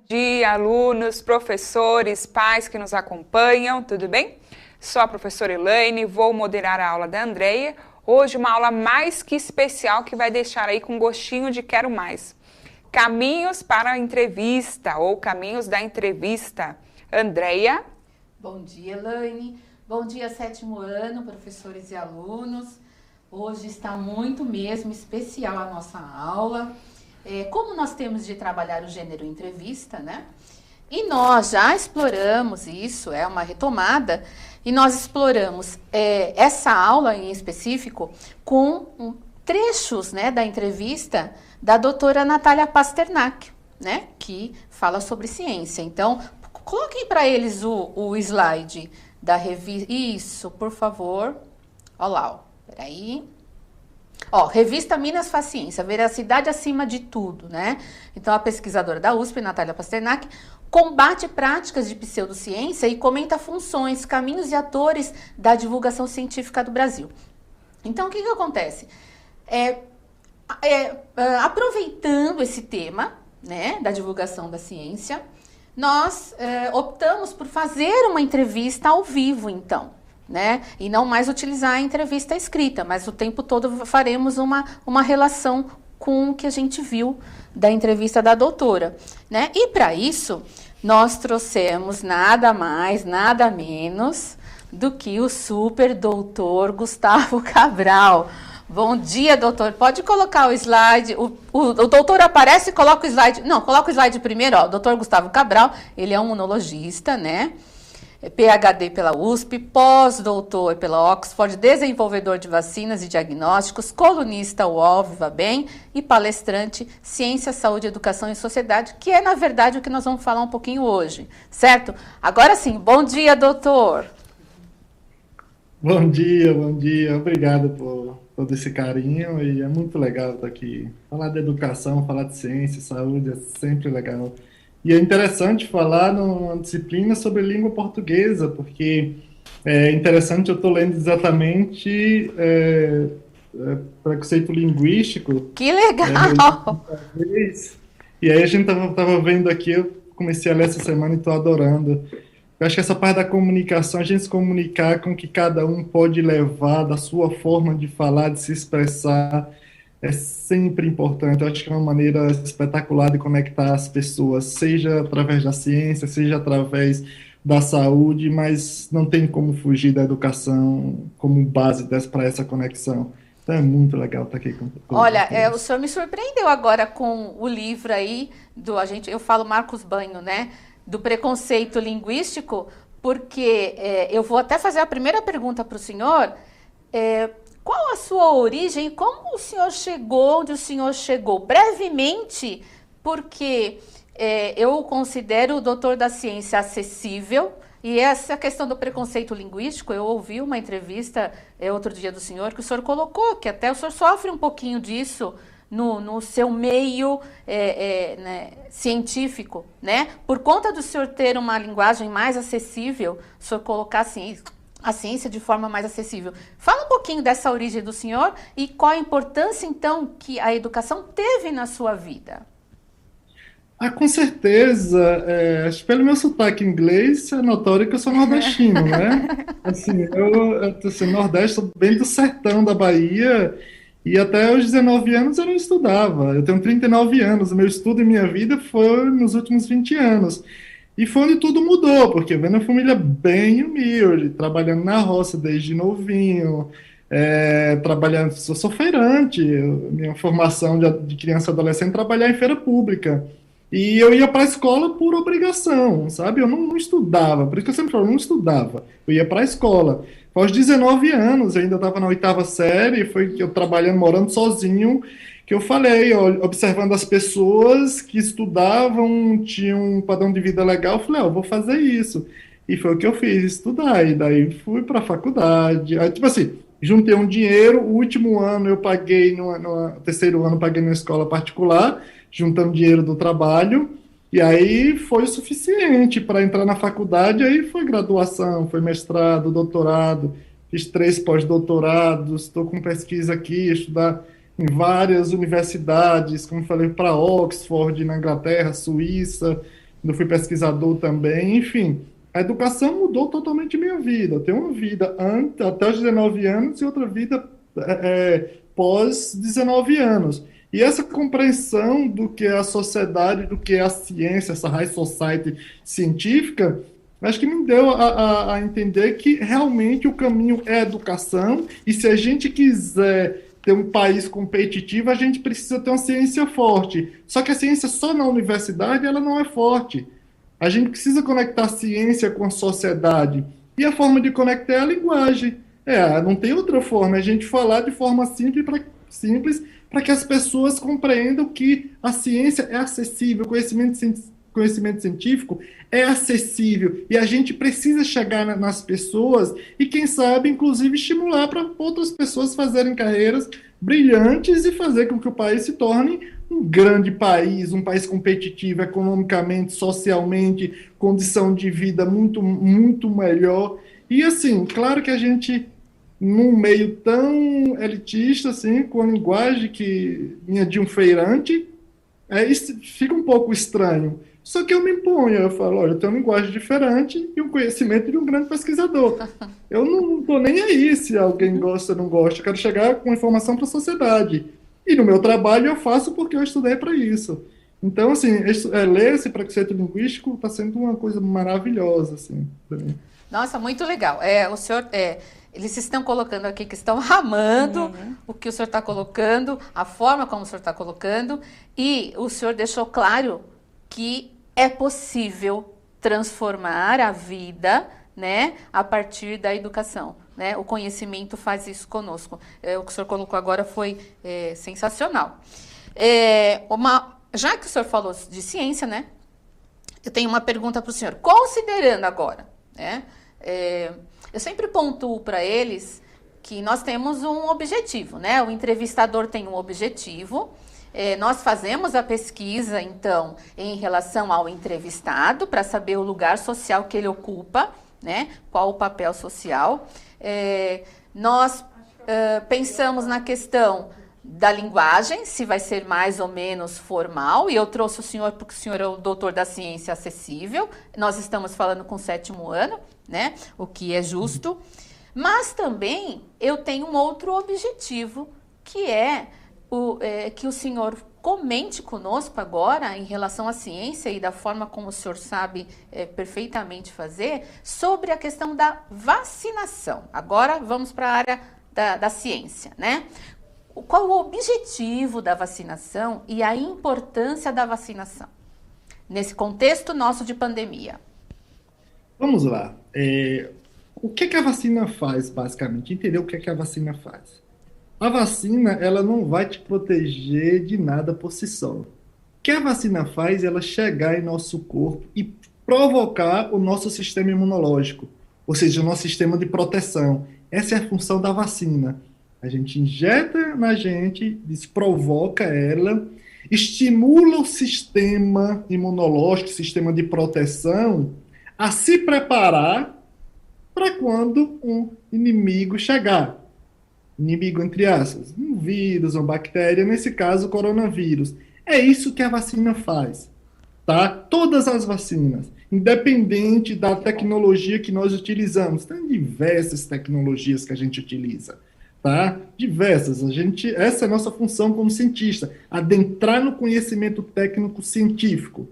dia, alunos, professores, pais que nos acompanham, tudo bem? Sou a professora Elaine, vou moderar a aula da Andreia. Hoje uma aula mais que especial que vai deixar aí com gostinho de quero mais. Caminhos para a entrevista ou caminhos da entrevista. Andreia. Bom dia, Elaine. Bom dia, sétimo ano, professores e alunos. Hoje está muito mesmo especial a nossa aula. Como nós temos de trabalhar o gênero entrevista, né? E nós já exploramos isso, é uma retomada, e nós exploramos essa aula em específico com trechos, né, da entrevista da doutora Natália Pasternak, né, que fala sobre ciência. Então, coloquem para eles o slide da revista. Isso, por favor. Olha lá, ó. Peraí. Ó, revista Minas Faz Ciência, veracidade acima de tudo, né? Então, a pesquisadora da USP, Natália Pasternak, combate práticas de pseudociência e comenta funções, caminhos e atores da divulgação científica do Brasil. Então, o que acontece? Aproveitando esse tema, né, da divulgação da ciência, nós optamos por fazer uma entrevista ao vivo, então, né? E não mais utilizar a entrevista escrita, mas o tempo todo faremos uma relação com o que a gente viu da entrevista da doutora, né? E para isso, nós trouxemos nada mais, nada menos do que o super doutor Gustavo Cabral. Bom dia, doutor. Pode colocar o slide. O doutor aparece e coloca o slide. Não, coloca o slide primeiro, ó. O doutor Gustavo Cabral, ele é um imunologista, né? PhD pela USP, pós-doutor pela Oxford, desenvolvedor de vacinas e diagnósticos, colunista UOL, Viva Bem e palestrante Ciência, Saúde, Educação e Sociedade, que é, na verdade, o que nós vamos falar um pouquinho hoje, certo? Agora sim, bom dia, doutor. Bom dia, bom dia. Obrigado por todo esse carinho e é muito legal estar aqui. Falar de educação, falar de ciência, saúde é sempre legal. E é interessante falar numa disciplina sobre língua portuguesa, porque é interessante, eu estou lendo exatamente preconceito linguístico. Que legal! E aí a gente estava vendo aqui, eu comecei a ler essa semana e estou adorando. Eu acho que essa parte da comunicação, a gente se comunicar com o que cada um pode levar, da sua forma de falar, de se expressar, é sempre importante. Eu acho que é uma maneira espetacular de conectar as pessoas, seja através da ciência, seja através da saúde, mas não tem como fugir da educação como base para essa conexão. Então é muito legal estar aqui com todos. Olha, o senhor me surpreendeu agora com o livro aí, eu falo Marcos Banho, né? Do preconceito linguístico, porque eu vou até fazer a primeira pergunta para o senhor. Qual a sua origem? Como o senhor chegou onde o senhor chegou? Brevemente, porque eu considero o doutor da ciência acessível, e essa questão do preconceito linguístico, eu ouvi uma entrevista outro dia do senhor, que o senhor colocou, que até o senhor sofre um pouquinho disso no seu meio né, científico, né? Por conta do senhor ter uma linguagem mais acessível, o senhor colocar assim, a ciência de forma mais acessível. Fala um pouquinho dessa origem do senhor e qual a importância, então, que a educação teve na sua vida. Com certeza. Acho que pelo meu sotaque inglês, é notório que eu sou nordestino, né? Assim, eu sou nordeste, sou bem do sertão da Bahia, e até os 19 anos eu não estudava. Eu tenho 39 anos, o meu estudo e minha vida foi nos últimos 20 anos. E foi onde tudo mudou, porque eu venho de uma família bem humilde, trabalhando na roça desde novinho, trabalhando, sou feirante, minha formação de criança e adolescente, trabalhar em feira pública. E eu ia para a escola por obrigação, sabe? Eu não estudava, por isso que eu sempre falo, eu não estudava, eu ia para a escola. Aos 19 anos, eu ainda estava na oitava série, foi eu trabalhando, morando sozinho, que eu falei, observando as pessoas que estudavam, tinham um padrão de vida legal, eu falei, eu vou fazer isso. E foi o que eu fiz, estudar. E daí fui para a faculdade. Aí, tipo assim, juntei um dinheiro, o último ano eu paguei, no terceiro ano eu paguei numa escola particular, juntando dinheiro do trabalho, e aí foi o suficiente para entrar na faculdade. Aí foi graduação, foi mestrado, doutorado, fiz 3 pós-doutorados, estou com pesquisa aqui, estudar em várias universidades, como falei, para Oxford, na Inglaterra, Suíça, quando eu fui pesquisador também, enfim. A educação mudou totalmente minha vida. Eu tenho uma vida antes, até os 19 anos e outra vida pós 19 anos. E essa compreensão do que é a sociedade, do que é a ciência, essa high society científica, acho que me deu a entender que realmente o caminho é a educação, e se a gente quiser ter um país competitivo, a gente precisa ter uma ciência forte. Só que a ciência só na universidade, ela não é forte. A gente precisa conectar a ciência com a sociedade. E a forma de conectar é a linguagem. Não tem outra forma, é a gente falar de forma simples para que as pessoas compreendam que a ciência é acessível, o conhecimento científico é acessível, e a gente precisa chegar nas pessoas e, quem sabe, inclusive, estimular para outras pessoas fazerem carreiras brilhantes e fazer com que o país se torne um grande país, um país competitivo economicamente, socialmente, condição de vida muito, muito melhor. E, assim, claro que a gente, num meio tão elitista, assim, com a linguagem que vinha de um feirante, isso fica um pouco estranho. Só que eu me imponho, eu falo, olha, eu tenho uma linguagem diferente e um conhecimento de um grande pesquisador. Eu não estou nem aí se alguém gosta ou não gosta, eu quero chegar com informação para a sociedade. E no meu trabalho eu faço porque eu estudei para isso. Então, assim, ler esse preconceito linguístico está sendo uma coisa maravilhosa, assim, para mim. Nossa, muito legal. O senhor, eles estão colocando aqui que estão amando o que o senhor está colocando, a forma como o senhor está colocando, e o senhor deixou claro que é possível transformar a vida, né, a partir da educação, né? O conhecimento faz isso conosco. O que o senhor colocou agora foi sensacional. Já que o senhor falou de ciência, né, eu tenho uma pergunta para o senhor. Considerando agora, né, eu sempre pontuo para eles que nós temos um objetivo, né? O entrevistador tem um objetivo. Nós fazemos a pesquisa, então, em relação ao entrevistado, para saber o lugar social que ele ocupa, né? Qual o papel social. Nós pensamos na questão da linguagem, se vai ser mais ou menos formal, e eu trouxe o senhor porque o senhor é o doutor da ciência acessível. Nós estamos falando com o 7º ano, né? O que é justo. Mas também eu tenho um outro objetivo, que é que o senhor comente conosco agora em relação à ciência e da forma como o senhor sabe perfeitamente fazer, sobre a questão da vacinação. Agora vamos para a área da ciência, né? Qual o objetivo da vacinação e a importância da vacinação nesse contexto nosso de pandemia? Vamos lá. O que a vacina faz, basicamente? Entender o que a vacina faz. A vacina, ela não vai te proteger de nada por si só. O que a vacina faz é ela chegar em nosso corpo e provocar o nosso sistema imunológico, ou seja, o nosso sistema de proteção. Essa é a função da vacina. A gente injeta na gente, provoca ela, estimula o sistema imunológico, sistema de proteção, a se preparar para quando um inimigo chegar. Inimigo, entre aspas, um vírus, uma bactéria, nesse caso, o coronavírus. É isso que a vacina faz, tá? Todas as vacinas, independente da tecnologia que nós utilizamos. Tem diversas tecnologias que a gente utiliza, tá? Diversas. Essa é a nossa função como cientista, adentrar no conhecimento técnico científico,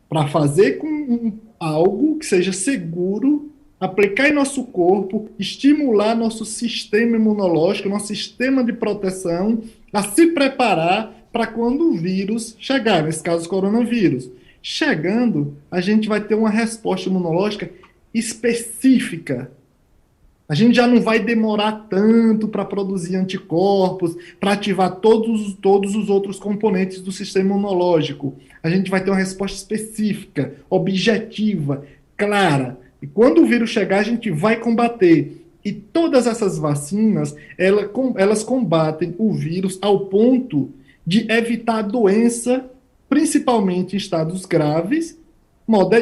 para fazer com algo que seja seguro, aplicar em nosso corpo, estimular nosso sistema imunológico, nosso sistema de proteção, a se preparar para quando o vírus chegar, nesse caso o coronavírus. Chegando, a gente vai ter uma resposta imunológica específica. A gente já não vai demorar tanto para produzir anticorpos, para ativar todos os outros componentes do sistema imunológico. A gente vai ter uma resposta específica, objetiva, clara. E quando o vírus chegar, a gente vai combater. E todas essas vacinas, elas combatem o vírus ao ponto de evitar a doença, principalmente em estados graves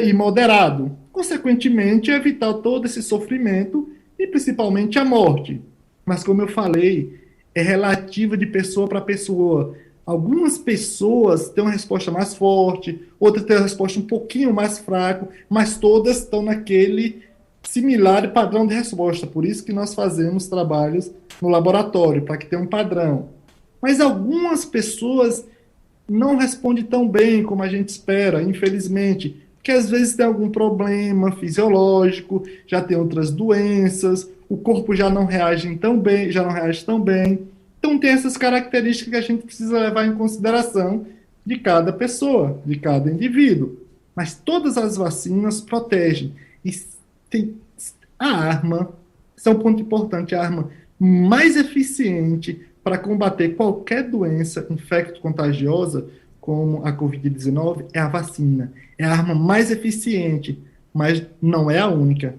e moderado. Consequentemente, evitar todo esse sofrimento e principalmente a morte. Mas como eu falei, é relativa de pessoa para pessoa. Algumas pessoas têm uma resposta mais forte, outras têm uma resposta um pouquinho mais fraca, mas todas estão naquele similar padrão de resposta. Por isso que nós fazemos trabalhos no laboratório, para que tenha um padrão. Mas algumas pessoas não respondem tão bem como a gente espera, infelizmente, porque às vezes tem algum problema fisiológico, já tem outras doenças, o corpo já não reage tão bem, já não reage tão bem. Então tem essas características que a gente precisa levar em consideração de cada pessoa, de cada indivíduo. Mas todas as vacinas protegem. E tem a arma, esse é um ponto importante, a arma mais eficiente para combater qualquer doença infecto-contagiosa, como a Covid-19, é a vacina. É a arma mais eficiente, mas não é a única.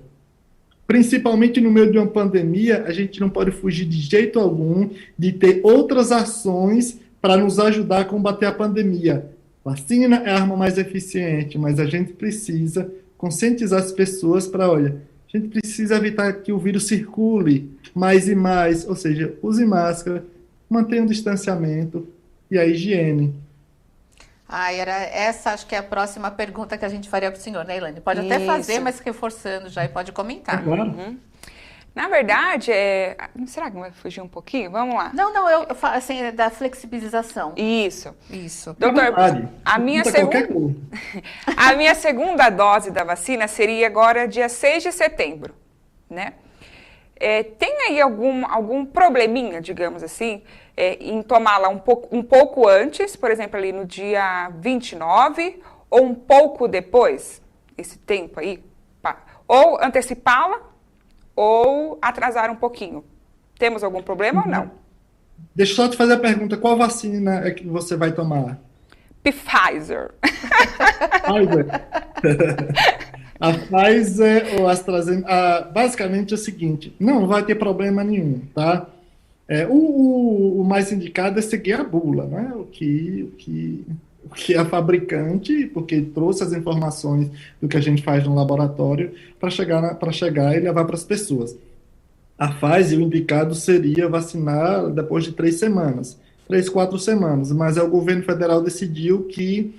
Principalmente no meio de uma pandemia, a gente não pode fugir de jeito algum de ter outras ações para nos ajudar a combater a pandemia. Vacina é a arma mais eficiente, mas a gente precisa conscientizar as pessoas para, olha, a gente precisa evitar que o vírus circule mais e mais, ou seja, use máscara, mantenha o distanciamento e a higiene. Era essa, acho que é a próxima pergunta que a gente faria para o senhor, né, Elaine? Pode até fazer, mas reforçando já e pode comentar. Claro. Na verdade, será que vai fugir um pouquinho? Vamos lá. Não, eu falo assim, da flexibilização. Isso. Doutor, a minha segunda dose da vacina seria agora dia 6 de setembro, né? Tem aí algum probleminha, digamos assim, em tomá-la um pouco antes, por exemplo, ali no dia 29, ou um pouco depois, esse tempo aí, ou antecipá-la, ou atrasar um pouquinho? Temos algum problema ou não? Deixa eu só te fazer a pergunta, qual vacina é que você vai tomar? Pfizer. Pfizer. A Pfizer ou a AstraZeneca, basicamente é o seguinte, não vai ter problema nenhum, tá? O mais indicado é seguir a bula, né? O que a fabricante, porque trouxe as informações do que a gente faz no laboratório para chegar e levar para as pessoas. A Pfizer, o indicado seria vacinar depois de 3 semanas, 3, 4 semanas, mas o governo federal decidiu que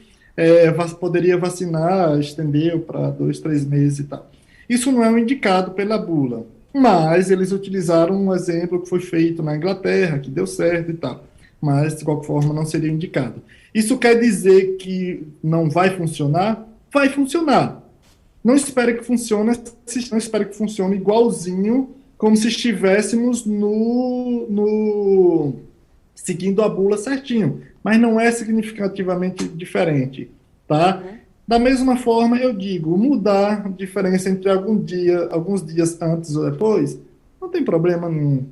poderia vacinar, estendeu para 2, 3 meses e tal. Isso não é um indicado pela bula, mas eles utilizaram um exemplo que foi feito na Inglaterra, que deu certo e tal, mas de qualquer forma não seria indicado. Isso quer dizer que não vai funcionar? Vai funcionar. Não espere que funcione igualzinho como se estivéssemos seguindo a bula certinho, mas não é significativamente diferente, tá? Da mesma forma, eu digo, mudar a diferença entre alguns dias antes ou depois, não tem problema nenhum.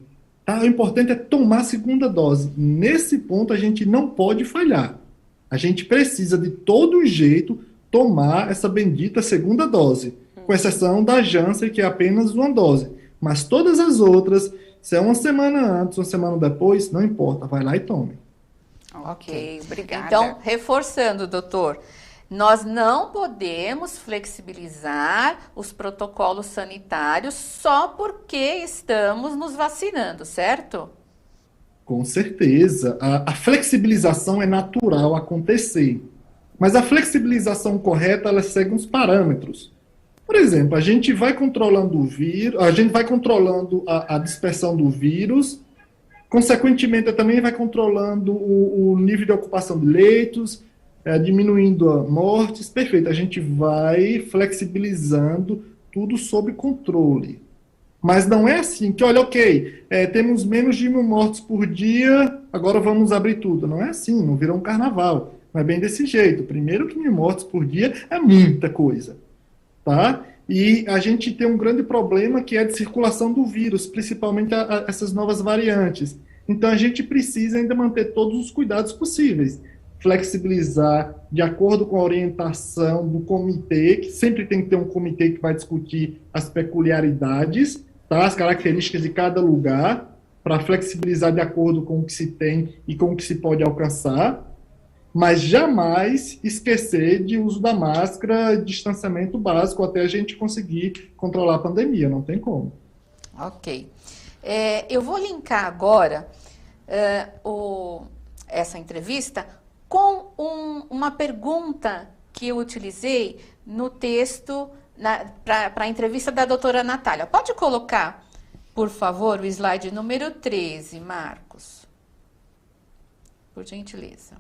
Tá? O importante é tomar a segunda dose. Nesse ponto, a gente não pode falhar. A gente precisa, de todo jeito, tomar essa bendita segunda dose, com exceção da Janssen, que é apenas uma dose. Mas todas as outras, se é uma semana antes, uma semana depois, não importa, vai lá e tome. Ok, obrigada. Então, reforçando, doutor, nós não podemos flexibilizar os protocolos sanitários só porque estamos nos vacinando, certo? Com certeza. A flexibilização é natural acontecer. Mas a flexibilização correta, ela segue uns parâmetros. Por exemplo, a gente vai controlando o vírus, a gente vai controlando a dispersão do vírus, consequentemente, também vai controlando o nível de ocupação de leitos, diminuindo mortes, perfeito. A gente vai flexibilizando tudo sob controle. Mas não é assim que, olha, ok, temos menos de 1.000 mortes por dia, agora vamos abrir tudo. Não é assim, não virou um carnaval. Não é bem desse jeito. Primeiro que 1.000 mortes por dia é muita coisa, tá? E a gente tem um grande problema que é de circulação do vírus, principalmente essas novas variantes. Então a gente precisa ainda manter todos os cuidados possíveis. Flexibilizar de acordo com a orientação do comitê, que sempre tem que ter um comitê que vai discutir as peculiaridades, tá? As características de cada lugar, para flexibilizar de acordo com o que se tem e com o que se pode alcançar, mas jamais esquecer de uso da máscara, distanciamento básico, até a gente conseguir controlar a pandemia, não tem como. Ok. Eu vou linkar agora essa entrevista com uma pergunta que eu utilizei no texto para a entrevista da doutora Natália. Pode colocar, por favor, o slide número 13, Marcos. Por gentileza.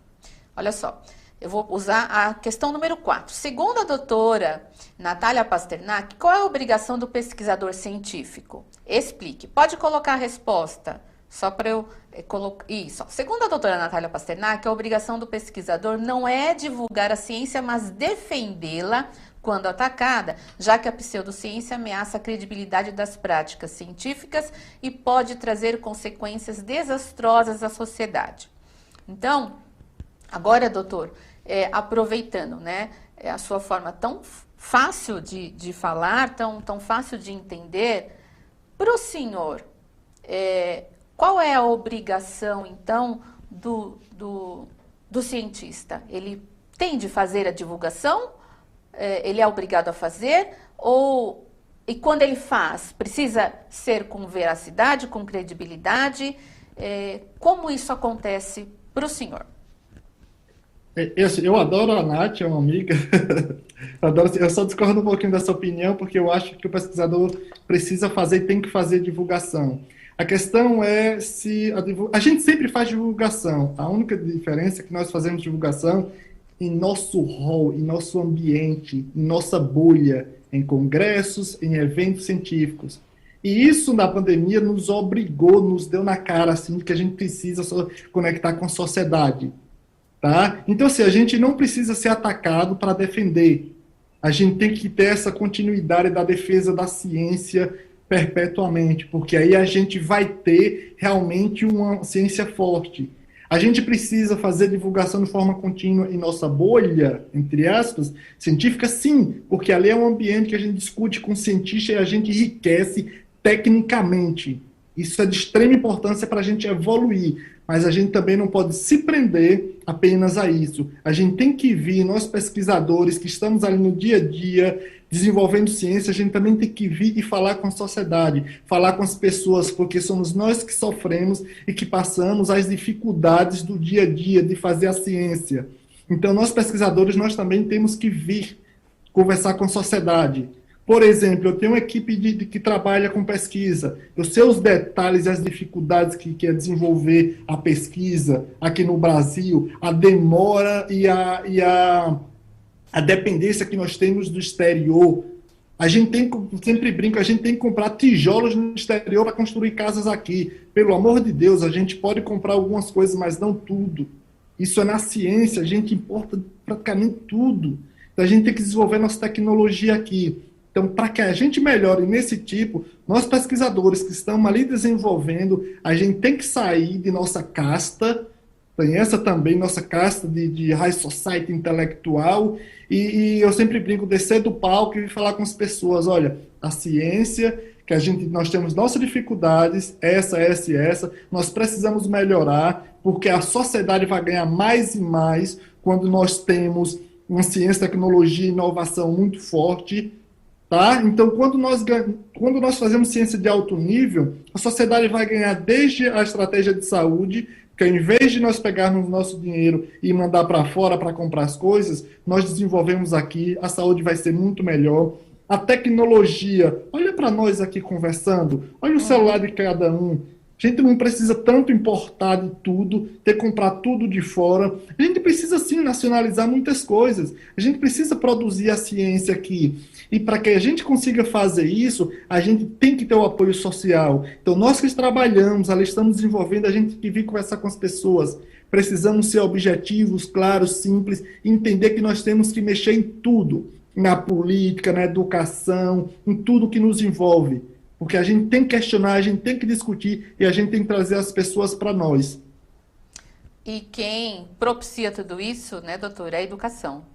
Olha só, eu vou usar a questão número 4. Segundo a doutora Natália Pasternak, qual é a obrigação do pesquisador científico? Explique. Pode colocar a resposta, só para eu colocar. Isso. Segundo a doutora Natália Pasternak, a obrigação do pesquisador não é divulgar a ciência, mas defendê-la quando atacada, já que a pseudociência ameaça a credibilidade das práticas científicas e pode trazer consequências desastrosas à sociedade. Então, agora, doutor, aproveitando, né, a sua forma tão fácil de falar, tão fácil de entender, para o senhor, qual é a obrigação, então, do cientista? Ele tem de fazer a divulgação? Ele é obrigado a fazer? E quando ele faz, precisa ser com veracidade, com credibilidade? Como isso acontece para o senhor? Eu adoro a Nath, é uma amiga. Eu só discordo um pouquinho dessa opinião, porque eu acho que o pesquisador precisa fazer e tem que fazer divulgação. A questão é se a gente sempre faz divulgação. A única diferença é que nós fazemos divulgação em nosso hall, em nosso ambiente, em nossa bolha, em congressos, em eventos científicos. E isso na pandemia nos obrigou, nos deu na cara, assim, que a gente precisa conectar com a sociedade. Tá? Então, assim, a gente não precisa ser atacado para defender. A gente tem que ter essa continuidade da defesa da ciência perpetuamente, porque aí a gente vai ter realmente uma ciência forte. A gente precisa fazer divulgação de forma contínua em nossa bolha, entre aspas, científica, sim, porque ali é um ambiente que a gente discute com cientistas e a gente enriquece tecnicamente. Isso é de extrema importância para a gente evoluir, mas a gente também não pode se prender apenas a isso. A gente tem que vir, nós pesquisadores que estamos ali no dia a dia, desenvolvendo ciência, a gente também tem que vir e falar com a sociedade, falar com as pessoas, porque somos nós que sofremos e que passamos as dificuldades do dia a dia de fazer a ciência. Então, nós pesquisadores, nós também temos que vir conversar com a sociedade. Por exemplo, eu tenho uma equipe que trabalha com pesquisa. Eu sei os detalhes e as dificuldades que é desenvolver a pesquisa aqui no Brasil, a demora e a dependência que nós temos do exterior. A gente tem, sempre brinco, a gente tem que comprar tijolos no exterior para construir casas aqui. Pelo amor de Deus, a gente pode comprar algumas coisas, mas não tudo. Isso é na ciência, a gente importa praticamente tudo. Então, a gente tem que desenvolver nossa tecnologia aqui. Então, para que a gente melhore nesse tipo, nós pesquisadores que estamos ali desenvolvendo, a gente tem que sair de nossa casta, tem essa também, nossa casta de high society intelectual, e eu sempre brinco, descer do palco e falar com as pessoas, olha, a ciência, que nós temos nossas dificuldades, essa, nós precisamos melhorar, porque a sociedade vai ganhar mais e mais quando nós temos uma ciência, tecnologia e inovação muito forte. Tá? Então, quando nós fazemos ciência de alto nível, a sociedade vai ganhar desde a estratégia de saúde, que ao invés de nós pegarmos nosso dinheiro e mandar para fora para comprar as coisas, nós desenvolvemos aqui, a saúde vai ser muito melhor. A tecnologia, olha para nós aqui conversando, olha o celular de cada um. A gente não precisa tanto importar de tudo, ter que comprar tudo de fora. A gente precisa, sim, nacionalizar muitas coisas. A gente precisa produzir a ciência aqui. E para que a gente consiga fazer isso, a gente tem que ter o apoio social. Então, nós que trabalhamos, ali estamos desenvolvendo, a gente tem que vir conversar com as pessoas. Precisamos ser objetivos, claros, simples, e entender que nós temos que mexer em tudo. Na política, na educação, em tudo que nos envolve. Porque a gente tem que questionar, a gente tem que discutir e a gente tem que trazer as pessoas para nós. E quem propicia tudo isso, né, doutor, é a educação.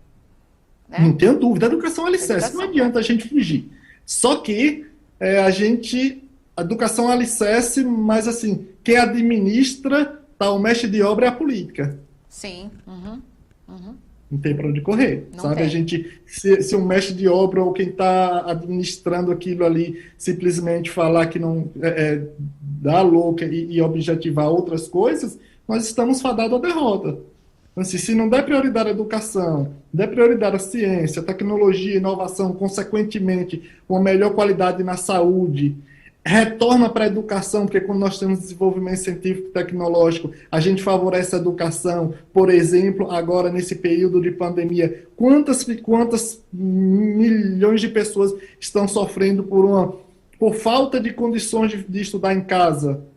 Né? Não tenho dúvida, a educação é alicerce, não adianta a gente fugir. Só que a educação é alicerce, mas assim, quem administra, o mestre de obra é a política. Sim. Não tem para onde correr, Não sabe? tem. A gente, se um mestre de obra ou quem está administrando aquilo ali simplesmente falar que não dá louca e objetivar outras coisas, nós estamos fadados à derrota. Então, assim, se não der prioridade à educação, der prioridade à ciência, tecnologia, inovação, consequentemente, uma melhor qualidade na saúde, retorna para a educação, porque quando nós temos desenvolvimento científico e tecnológico, a gente favorece a educação. Por exemplo, agora nesse período de pandemia, quantas milhões de pessoas estão sofrendo por falta de condições de estudar em casa?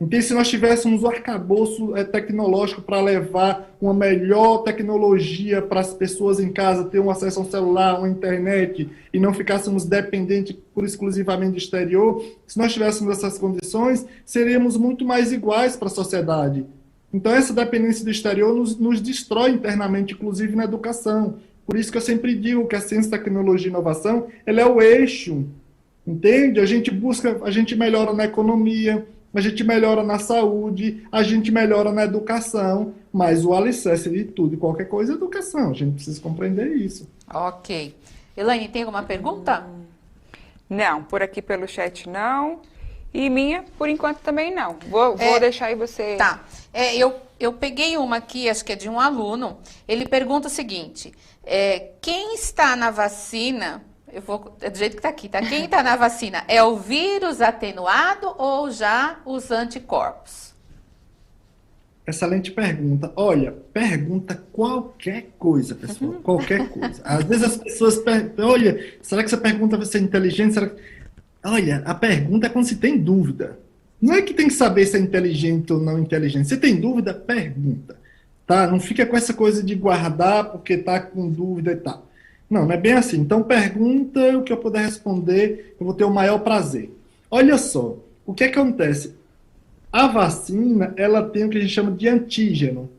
Então, se nós tivéssemos um arcabouço tecnológico para levar uma melhor tecnologia para as pessoas em casa, ter um acesso a um celular, uma internet, e não ficássemos dependentes exclusivamente do exterior, se nós tivéssemos essas condições, seríamos muito mais iguais para a sociedade. Então, essa dependência do exterior nos destrói internamente, inclusive na educação. Por isso que eu sempre digo que a ciência, tecnologia e inovação, ela é o eixo, entende? A gente melhora na economia, a gente melhora na saúde, a gente melhora na educação, mas o alicerce de tudo e qualquer coisa é educação. A gente precisa compreender isso. Ok. Elaine, tem alguma pergunta? Não, por aqui pelo chat não. E minha, por enquanto, também não. Vou deixar aí você... Tá. Eu peguei uma aqui, acho que é de um aluno. Ele pergunta o seguinte, quem está na vacina... É do jeito que está aqui, tá? Quem está na vacina é o vírus atenuado ou já os anticorpos? Excelente pergunta. Olha, pergunta qualquer coisa, pessoal. Qualquer coisa. Às vezes as pessoas perguntam, olha, será que essa pergunta vai ser inteligente? Olha, a pergunta é quando se tem dúvida. Não é que tem que saber se é inteligente ou não inteligente. Se tem dúvida, pergunta. Tá? Não fica com essa coisa de guardar porque está com dúvida e tal. Não é bem assim. Então, pergunta, o que eu puder responder, eu vou ter o maior prazer. Olha só, o que acontece? A vacina, ela tem o que a gente chama de antígeno.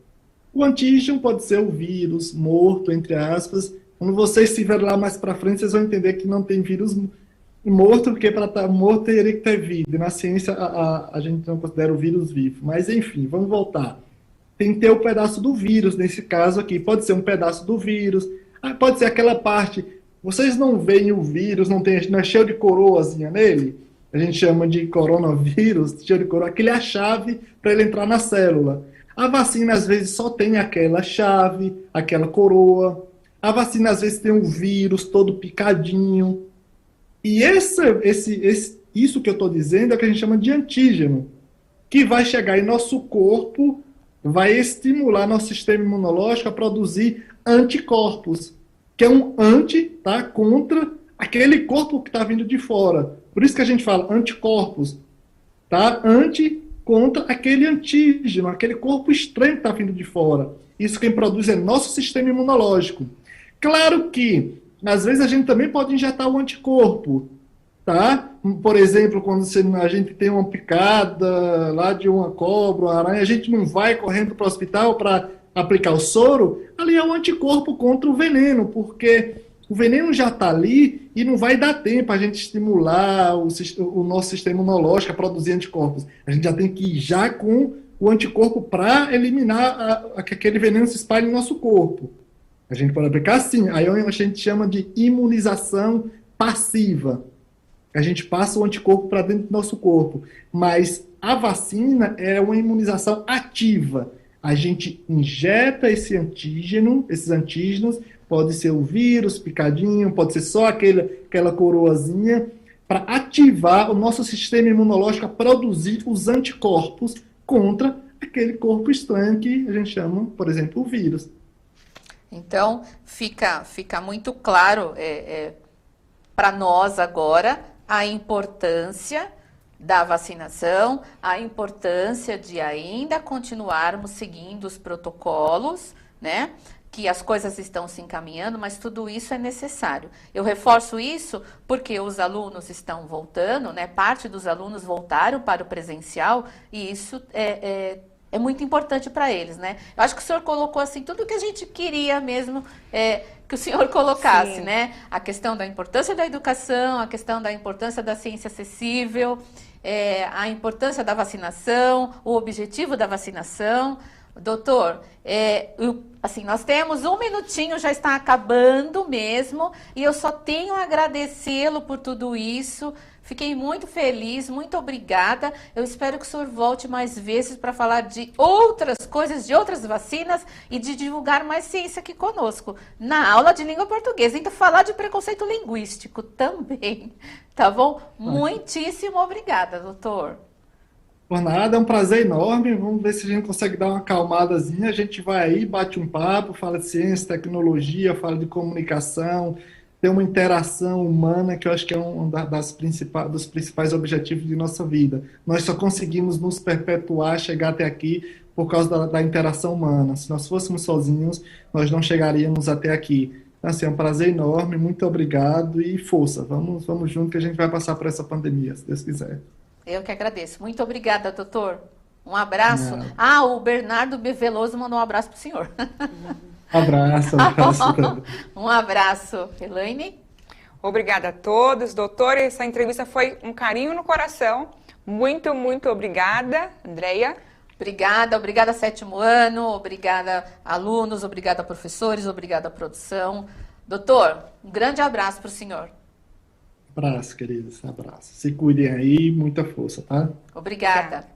O antígeno pode ser o vírus morto, entre aspas. Quando vocês estiverem lá mais para frente, vocês vão entender que não tem vírus morto, porque para estar morto teria que ter vida. Na ciência, a gente não considera o vírus vivo. Mas, enfim, vamos voltar. Tem que ter o pedaço do vírus, nesse caso aqui. Pode ser um pedaço do vírus. Pode ser aquela parte, vocês não veem o vírus, não é cheio de coroazinha nele? A gente chama de coronavírus, cheio de coroa, aquele é a chave para ele entrar na célula. A vacina, às vezes, só tem aquela chave, aquela coroa. A vacina, às vezes, tem um vírus todo picadinho. E isso que eu estou dizendo é o que a gente chama de antígeno, que vai chegar em nosso corpo, vai estimular nosso sistema imunológico a produzir anticorpos, que é um anti, tá, contra aquele corpo que está vindo de fora. Por isso que a gente fala anticorpos, tá? Anti contra aquele antígeno, aquele corpo estranho que está vindo de fora. Isso quem produz é nosso sistema imunológico. Claro que, às vezes, a gente também pode injetar o anticorpo, tá? Por exemplo, quando a gente tem uma picada lá de uma cobra, uma aranha, a gente não vai correndo para o hospital para aplicar o soro, ali é um anticorpo contra o veneno, porque o veneno já está ali e não vai dar tempo a gente estimular o nosso sistema imunológico a produzir anticorpos. A gente já tem que ir já com o anticorpo para eliminar que aquele veneno se espalhe no nosso corpo. A gente pode aplicar assim, aí a gente chama de imunização passiva. A gente passa o anticorpo para dentro do nosso corpo. Mas a vacina é uma imunização ativa. A gente injeta esse antígeno, esses antígenos, pode ser o vírus picadinho, pode ser só aquela coroazinha, para ativar o nosso sistema imunológico a produzir os anticorpos contra aquele corpo estranho que a gente chama, por exemplo, o vírus. Então, fica muito claro para nós agora a importância da vacinação, a importância de ainda continuarmos seguindo os protocolos, né? Que as coisas estão se encaminhando, mas tudo isso é necessário. Eu reforço isso porque os alunos estão voltando, né? Parte dos alunos voltaram para o presencial e isso é muito importante para eles, né? Eu acho que o senhor colocou assim tudo que a gente queria mesmo que o senhor colocasse, Sim. né? A questão da importância da educação, a questão da importância da ciência acessível, a importância da vacinação, o objetivo da vacinação, Doutor, assim, nós temos 1 minutinho, já está acabando mesmo, e eu só tenho a agradecê-lo por tudo isso. Fiquei muito feliz, muito obrigada. Eu espero que o senhor volte mais vezes para falar de outras coisas, de outras vacinas e de divulgar mais ciência aqui conosco, na aula de língua portuguesa. Ainda falar de preconceito linguístico também, tá bom? Muitíssimo obrigada, doutor. Por nada, é um prazer enorme. Vamos ver se a gente consegue dar uma acalmadazinha. A gente vai aí, bate um papo, fala de ciência, tecnologia, fala de comunicação, tem uma interação humana que eu acho que é dos principais objetivos de nossa vida. Nós só conseguimos nos perpetuar, chegar até aqui por causa da interação humana. Se nós fôssemos sozinhos, nós não chegaríamos até aqui. Então, assim, é um prazer enorme, muito obrigado e força. Vamos junto que a gente vai passar por essa pandemia, se Deus quiser. Eu que agradeço. Muito obrigada, doutor. Um abraço. Não. O Bernardo B. Veloso mandou um abraço para o senhor. Abraço. Um abraço. Elaine? Obrigada a todos, doutor. Essa entrevista foi um carinho no coração. Muito, muito obrigada, Andreia. Obrigada, 7º ano, obrigada, alunos, obrigada, professores, obrigada, produção. Doutor, um grande abraço para o senhor. Abraço, queridos. Abraço. Se cuidem aí, muita força, tá? Obrigada.